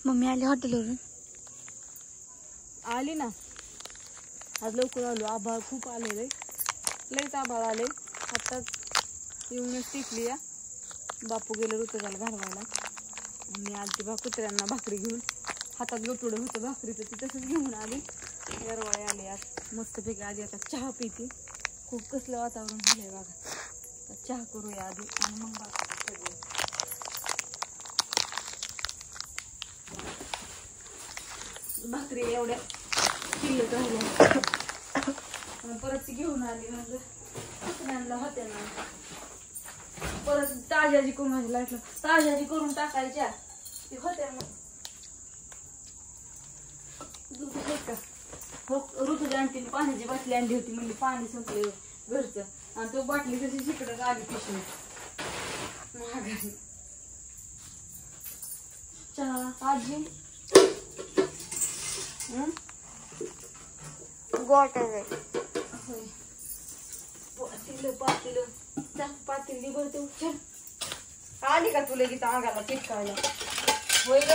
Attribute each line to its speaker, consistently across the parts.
Speaker 1: Mummy आली हॉटेलवरून.
Speaker 2: आली ना, आज लवकर आलो. आभाळ खूप आले रे, लईच आभाळ आले. आत्ताच येऊनच टिकली या. बापू गेलं ऋतुजाला घालवायला. मी आलती कुत्र्यांना भाकरी घेऊन. हातात गोटुडं होतं भाकरीचं, ती तसंच घेऊन आली. गरवाळे आले आज मस्तपैकी. आधी आता चहा पिते. खूप कसलं वातावरण झालंय बघा. तर चहा करूया आधी आणि मग भाकरी एवढ्या किल्लत राहिल्या. परत ती घेऊन आली. म्हणजे कुत्र्यांना होत्या ना, परत ताज्याची करून माझी लाईटला ताज्याची करून टाकायच्या ती होत्या. मग दूध आहे का हो. ऋतुजा आणतील पाण्याची बाटली आणली होती, म्हणजे पाणी संपले घरचं. आणि तो बाटली तशी तिकडं आली पिशवी महागाई. चहा आजी पातील भरते. उचल आली का तुला की अंगाला चिटकायला? होय ग.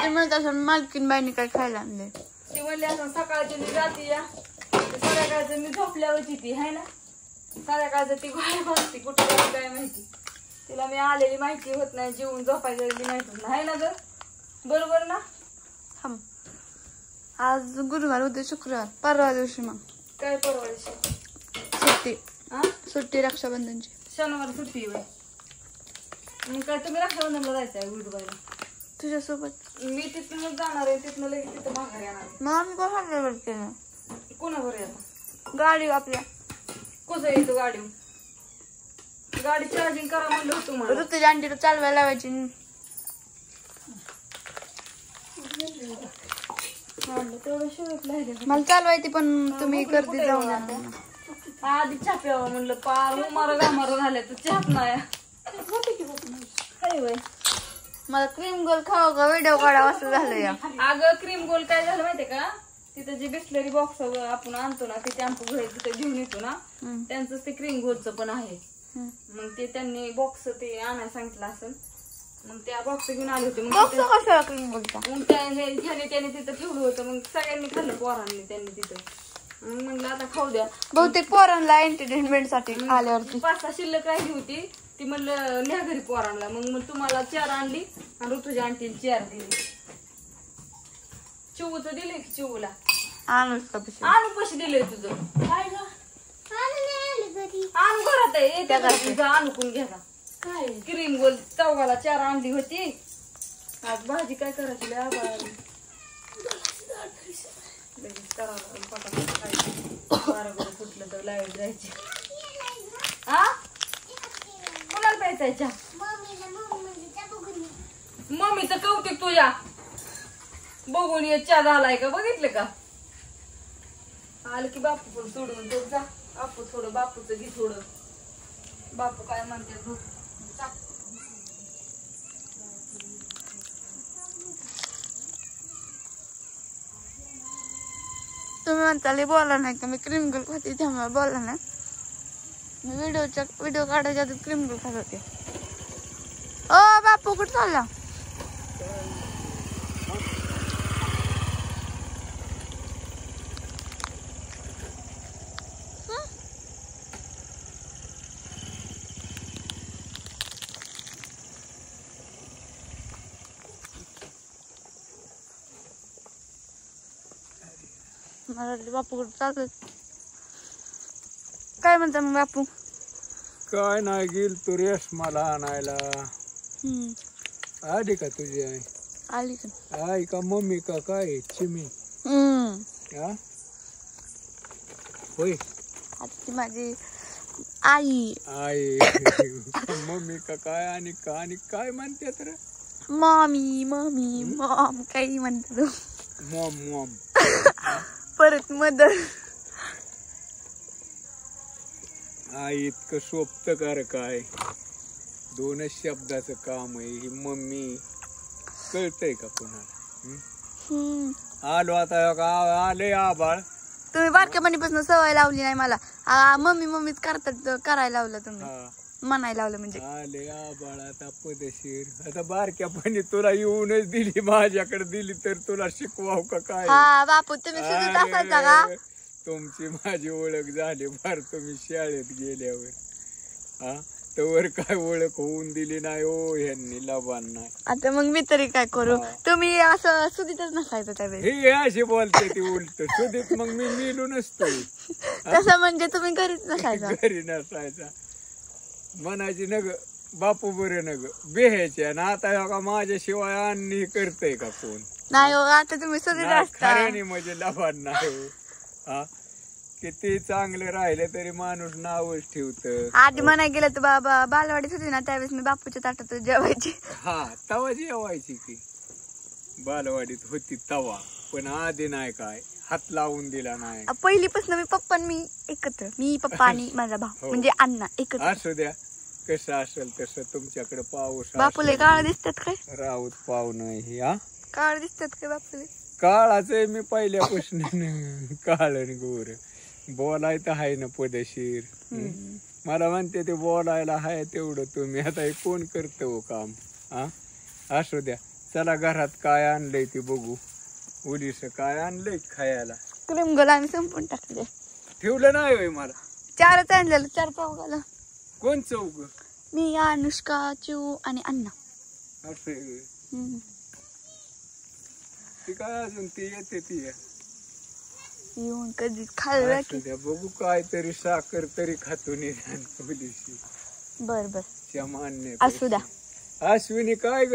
Speaker 1: ते म्हणत असं मालकीन बाईने काय खायला आणले.
Speaker 2: ती म्हणली असं सकाळची मी जाते या, संध्याकाळचं मी झोपल्यावरची ती आहे ना. संध्याकाळचं ती गायब असते, कुठे काय माहिती. तिला मी आलेली माहिती होत नाही, जेवून झोपायला गेलेली माहिती होत नाही ना ग. बरोबर ना.
Speaker 1: आज गुरुवार, उद्या शुक्रवार, परवा दिवशी मग
Speaker 2: काय परवा दिवशी
Speaker 1: सुट्टी. सुट्टी रक्षाबंधनची.
Speaker 2: शनिवार सुट्टी होय. मग काय तुम्ही रक्षाबंधनला जायचं आहे गुरुवारला?
Speaker 1: तुझ्यासोबत
Speaker 2: मी तिथूनच जाणार आहे. तिथनं लगेच तिथं माघारी येणार.
Speaker 1: मग आम्ही कोणाला केलं?
Speaker 2: कोणावर येणार?
Speaker 1: गाडी आपल्या.
Speaker 2: कसं येतो गाडी? गाडी चार्जिंग करा म्हणलं होतं मला.
Speaker 1: ऋतुजा आंटीला चालवायला लावायची.
Speaker 2: तेवढं शिवत राहिले.
Speaker 1: मला चालवायची पण तुम्ही गर्दी जाऊन
Speaker 2: आधी चहा प्यावं म्हणलं. पार उमारा गामारा झाल्या तर चहात नाही.
Speaker 1: मला क्रीम गोल खावं का व्हिडिओ काढावं असं झालं या.
Speaker 2: अगं क्रीम गोल काय झालं माहितीये का? तिथं जे बिस्लरी बॉक्स आपण आणतो ना, ते टॅम्पो घरी तिथं घेऊन येतो ना, त्यांचंच ते क्रीम गोलचं पण आहे. मग ते त्यांनी बॉक्स ते आणायला सांगितलं असेल. मग त्या बॉक्स घेऊन आले होते. मग
Speaker 1: कशाला क्रीम गोलचा?
Speaker 2: मग त्याने तिथं ठेवलं होतं. मग सगळ्यांनी खाल्लं पोरांनी त्यांनी तिथं. मग म्हणलं आता खाऊ द्या.
Speaker 1: बहुतेक पोरांना एंटरटेनमेंट साठी आल्यावरती
Speaker 2: 5-6 शिल्लक राहिली होती. ती म्हणलं न्या घरी पोरांना. मग तुम्हाला 4 आणली आणि ऋतुजा आणतील 4 दिली. चिवूच दिले की चिवूला आणू पैसे दिले तुझं काय ग? आणू घरात आहे आणून घ्या का काय क्रीम गोल चौघाला 4 आणली होती. आज भाजी काय करायची? कुठलं तर लाईट जायची. हा कोणाला प्यायचा? मम्मीचं कौतिक तुझ्या बघून ये चहा झालाय का बघितलं का? आलं की बापू पण सोडून तो जा. बापू थोडं बापूचं घे थोडं. बापू काय म्हणते
Speaker 1: तुम्ही म्हणता बोला नाही का मी क्रीम गोल खाते, त्यामुळे बोला नाही. मी व्हिडिओ काढायच्या आधी क्रीम गोल खात होते. ओ बापू कुठं चालला? मला बापू कुठं चालत. काय म्हणता मग बापू?
Speaker 3: काय नाही गेल तू रेस मला आणायला. आली का तुझी आई?
Speaker 1: आली का?
Speaker 3: आई का मम्मी का काय चिमी? होय
Speaker 1: आता ती माझी आई.
Speaker 3: आई मम्मी का काय आणि काय म्हणते तर?
Speaker 1: मॉमी मॉमी मॉम काही म्हणतो.
Speaker 3: मॉम मॉम
Speaker 1: परत मदर.
Speaker 3: आई इतकं सोपत कर काय? 2 शब्दाचं काम आहे. ही मम्मी कळतंय का कोणाला? आलो आता आले आबाळ.
Speaker 1: तुम्ही बारक्यापणीपासून सवय लावली नाही मला. मम्मी मम्मीच करायला लावलं तुम्ही. म्हणायला लावलं म्हणजे.
Speaker 3: आले आबाळात पदशीर. आता बारक्यापणी तुला येऊनच दिली, माझ्याकडे दिली तर तुला शिकवाव का काय?
Speaker 1: हा बापू तुम्ही सुद्धा असायचा का?
Speaker 3: अरे, तुमची माझी ओळख झाली फार तुम्ही शाळेत गेल्यावर. हा तर काय ओळख होऊन दिली नाही हो ह्यांनी लबान नाही.
Speaker 1: आता मग मी तरी काय करू?
Speaker 3: हा.
Speaker 1: तुम्ही असं सुधीतच नसायचं त्यावेळेस.
Speaker 3: हे अशी बोलते ती उलट सुधीत, मग मी मिलू नसतो.
Speaker 1: तसं म्हणजे तुम्ही घरीच नसायचा.
Speaker 3: घरी नसायचा म्हणायची नग बापू बरे नग बेहायचे. आणि आता का माझ्याशिवाय अन्नी करतय का कोण?
Speaker 1: नाही हो, आता तुम्ही सुधीत असता.
Speaker 3: खऱ्याने म्हणजे लबान नाही हो. हा किती चांगले राहिले तरी माणूस नावच ठेवत.
Speaker 1: आधी म्हणाय गेलं तर बाबा बालवाडीत होती ना, त्यावेळेस मी बापूच्या ताटात जेवायची.
Speaker 3: हा तवा जेवायची की बालवाडीत होती तवा, पण आधी नाही काय हात लावून दिला नाही.
Speaker 1: पहिलीपासून मी पप्पा आणि मी एकत्र, मी पप्पा आणि माझा भाऊ
Speaker 3: हो.
Speaker 1: म्हणजे अण्णा एकत्र.
Speaker 3: असू द्या कसं असेल तसं. तुमच्याकडे पाऊस
Speaker 1: बापूले काळ दिसतात काय?
Speaker 3: राऊत पाहुणं ही. हा
Speaker 1: काळ दिसतात काय बापूले?
Speaker 3: काळाच मी पहिल्यापासून काळ आणि गोर. बोलायचं आहे ना पदशीर. मला म्हणते ते बोलायला आहे तेवढं तुम्ही. आता हे कोण करत हो काम? हा असू द्या. चला घरात काय आणलंय ते बघू. उलीस काय आणलंय खायला?
Speaker 1: क्रीम गोल आम्ही संपून टाकले.
Speaker 3: ठेवलं नाही होय मला.
Speaker 1: 4च आणलेलं, 4 चौघाला.
Speaker 3: कोण चौक?
Speaker 1: मी, अनुष्का, चिऊ आणि अण्णा.
Speaker 3: असं
Speaker 1: हम्म.
Speaker 3: ती काय अजून ती येते ती
Speaker 1: येऊन कधी खाल्लं की.
Speaker 3: असू द्या बघू काहीतरी साखर तरी खातो निदान पोलिसी.
Speaker 1: बर बर
Speaker 3: मान्य
Speaker 1: असू द्या.
Speaker 3: अश्विनी काय ग